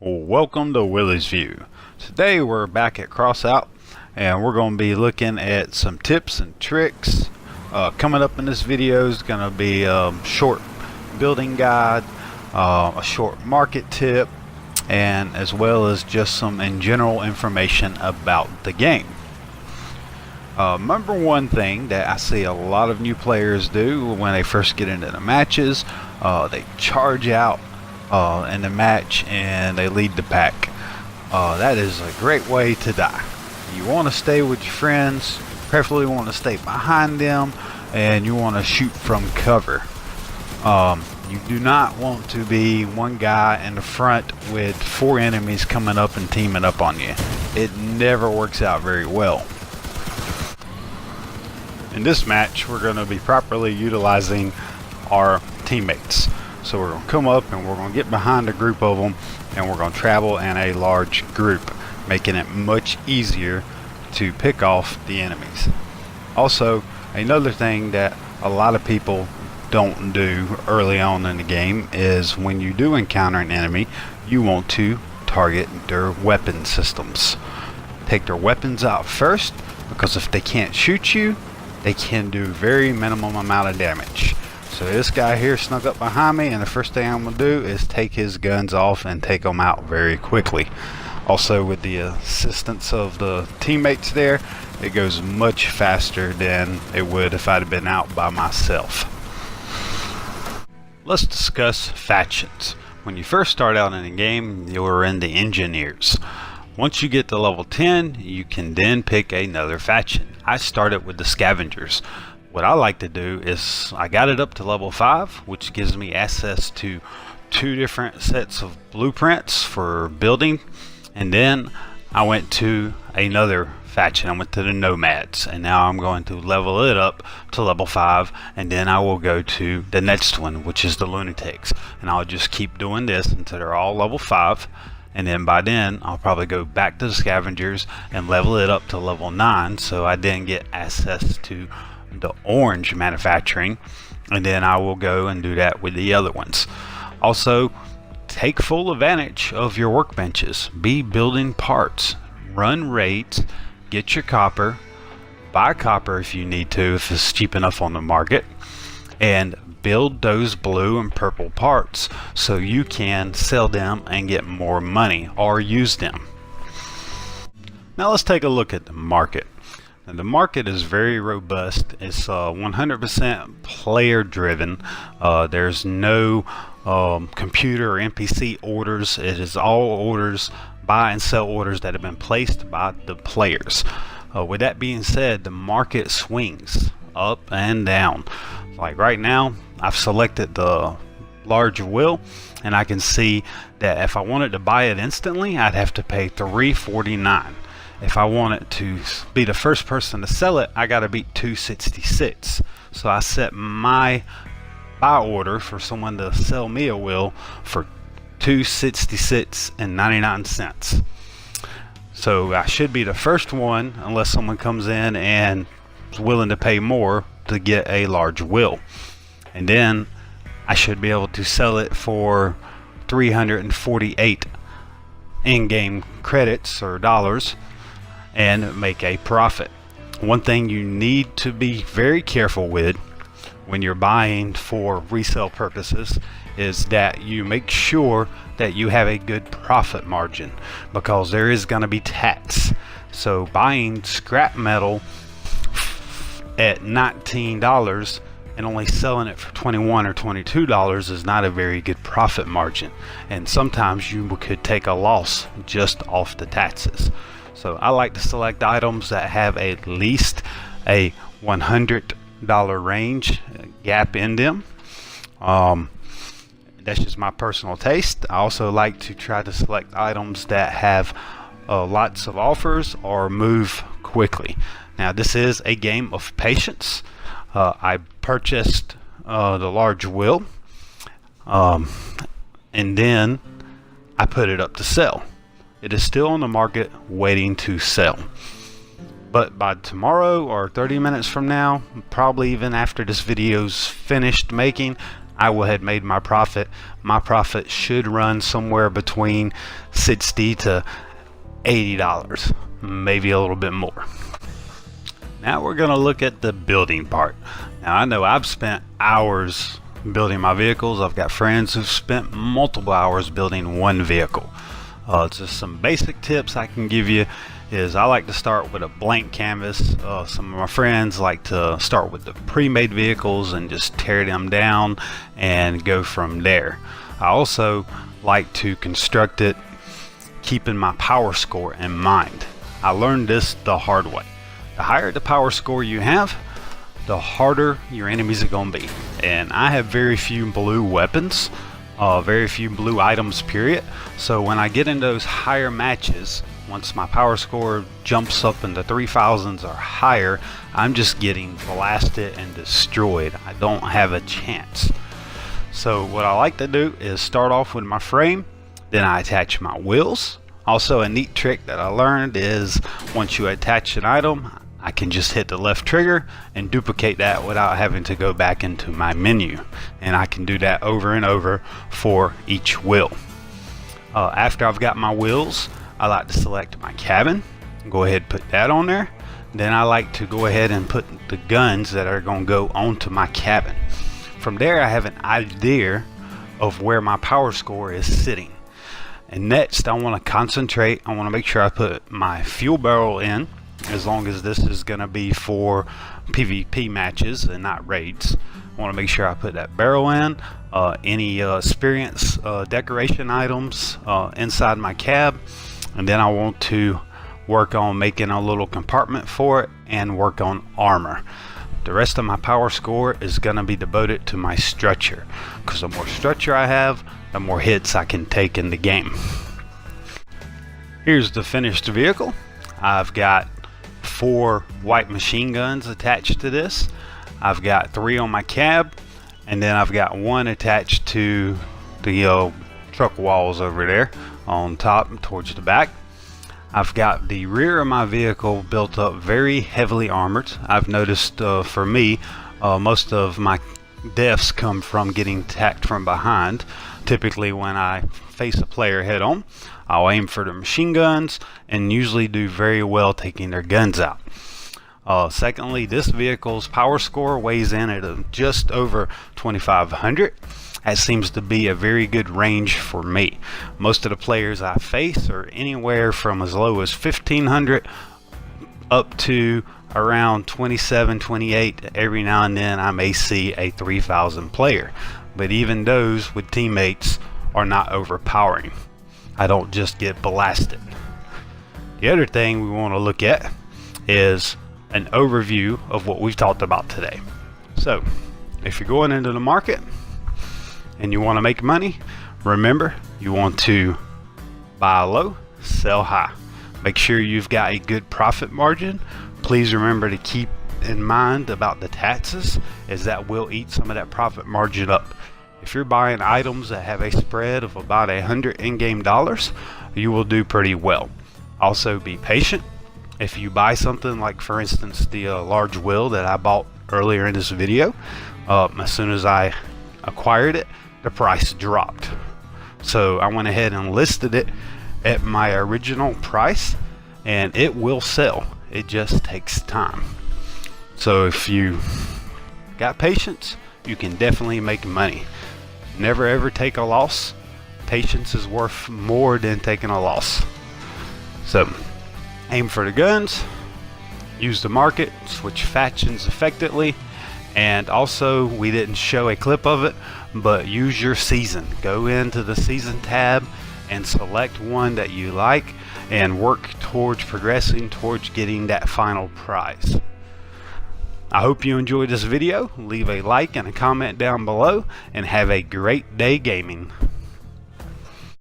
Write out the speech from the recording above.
Welcome to Willie's View. Today we're back at Crossout and we're going to be looking at some tips and tricks. Coming up in this video is going to be a short building guide, a short market tip, and as well as just some in general information about the game. Number one thing that I see a lot of new players do when they first get into the matches, they charge out in the match and they lead the pack. That is a great way to die. You want to stay with your friends, preferably want to stay behind them, and you want to shoot from cover. You do not want to be one guy in the front with 4 enemies coming up and teaming up on you. It never works out very well. In this match, we're going to be properly utilizing our teammates. So we're going to come up and we're going to get behind a group of them and we're going to travel in a large group, making it much easier to pick off the enemies. Also, another thing that a lot of people don't do early on in the game is when you do encounter an enemy, you want to target their weapon systems. Take their weapons out first, because if they can't shoot you, they can do very minimum amount of damage. So this guy here snuck up behind me, and the first thing I'm going to do is take his guns off and take them out very quickly. Also, with the assistance of the teammates there, it goes much faster than it would if I'd have been out by myself. Let's discuss factions. When you first start out in the game, you're in the engineers. Once you get to level 10, you can then pick another faction. I started with the scavengers. What I like to do is I got it up to level 5, which gives me access to 2 different sets of blueprints for building, and then I went to another faction. I went to the nomads, and now I'm going to level it up to level 5, and then I will go to the next one, which is the lunatics, and I'll just keep doing this until they're all level 5. And then by then I'll probably go back to the scavengers and level it up to level 9, so I then get access to the orange manufacturing, and then I will go and do that with the other ones. Also, take full advantage of your workbenches. Be building parts, run raids, get your copper, buy copper if you need to, if it's cheap enough on the market, and build those blue and purple parts so you can sell them and get more money or use them. Now let's take a look at the market. Now, the market is very robust. It's 100% player driven. There's no computer or NPC orders. It is all orders, buy and sell orders that have been placed by the players. With that being said, the market swings up and down. Like right now, I've selected the large wheel, and I can see that if I wanted to buy it instantly, I'd have to pay $3.49. If I wanted to be the first person to sell it, I got to beat $2.66. So I set my buy order for someone to sell me a wheel for $2.66.99. So I should be the first one, unless someone comes in and is willing to pay more to get a large wheel, and then I should be able to sell it for 348 in-game credits or dollars and make a profit. One thing you need to be very careful with when you're buying for resale purposes is that you make sure that you have a good profit margin, because there is going to be tax. So buying scrap metal at $19 and only selling it for $21 or $22 is not a very good profit margin, and sometimes you could take a loss just off the taxes. So I like to select items that have at least a $100 range gap in them. That's just my personal taste. I also like to try to select items that have lots of offers or move quickly. Now this is a game of patience. I purchased the large wheel, and then I put it up to sell. It is still on the market waiting to sell. But by tomorrow or 30 minutes from now, probably even after this video's finished making, I will have made my profit. My profit should run somewhere between $60 to $80, maybe a little bit more. Now we're going to look at the building part. Now I know I've spent hours building my vehicles. I've got friends who've spent multiple hours building one vehicle. Just some basic tips I can give you is I like to start with a blank canvas. Some of my friends like to start with the pre-made vehicles and just tear them down and go from there. I also like to construct it keeping my power score in mind. I learned this the hard way. The higher the power score you have, the harder your enemies are going to be. And I have very few blue weapons, very few blue items, period. So when I get in those higher matches, once my power score jumps up in the 3000s or higher, I'm just getting blasted and destroyed. I don't have a chance. So what I like to do is start off with my frame, then I attach my wheels. Also, a neat trick that I learned is once you attach an item, I can just hit the left trigger and duplicate that without having to go back into my menu. And I can do that over and over for each wheel. After I've got my wheels, I like to select my cabin, go ahead and put that on there. Then I like to go ahead and put the guns that are going to go onto my cabin. From there I have an idea of where my power score is sitting. And next I want to concentrate. I want to make sure I put my fuel barrel in, as long as this is going to be for PvP matches and not raids. I want to make sure I put that barrel in, any experience decoration items inside my cab, and then I want to work on making a little compartment for it and work on armor. The rest of my power score is going to be devoted to my structure, because the more structure I have, the more hits I can take in the game. Here's the finished vehicle. I've got 4 white machine guns attached to this. I've got 3 on my cab, and then I've got 1 attached to the truck walls over there on top towards the back. I've got the rear of my vehicle built up very heavily armored. I've noticed for me, most of my deaths come from getting attacked from behind. Typically when I face a player head on, I'll aim for the machine guns and usually do very well taking their guns out. Secondly, this vehicle's power score weighs in at just over 2500. That seems to be a very good range for me. Most of the players I face are anywhere from as low as 1500 up to around 27, 28. Every now and then I may see a 3000 player, but even those with teammates are not overpowering. I don't just get blasted. The other thing we want to look at is an overview of what we've talked about today. So if you're going into the market and you want to make money, remember, you want to buy low, sell high. Make sure you've got a good profit margin. Please remember to keep in mind about the taxes, as that will eat some of that profit margin up. If you're buying items that have a spread of about 100 in-game dollars, you will do pretty well. Also, be patient. If you buy something like, for instance, the large wheel that I bought earlier in this video, as soon as I acquired it, the price dropped. So I went ahead and listed it at my original price, and it will sell. It just takes time. So if you got patience, you can definitely make money. Never ever take a loss. Patience is worth more than taking a loss. So aim for the guns, use the market, switch factions effectively, and also, we didn't show a clip of it, but use your season. Go into the season tab and select one that you like and work towards progressing towards getting that final prize. I hope you enjoyed this video. Leave a like and a comment down below, and have a great day gaming.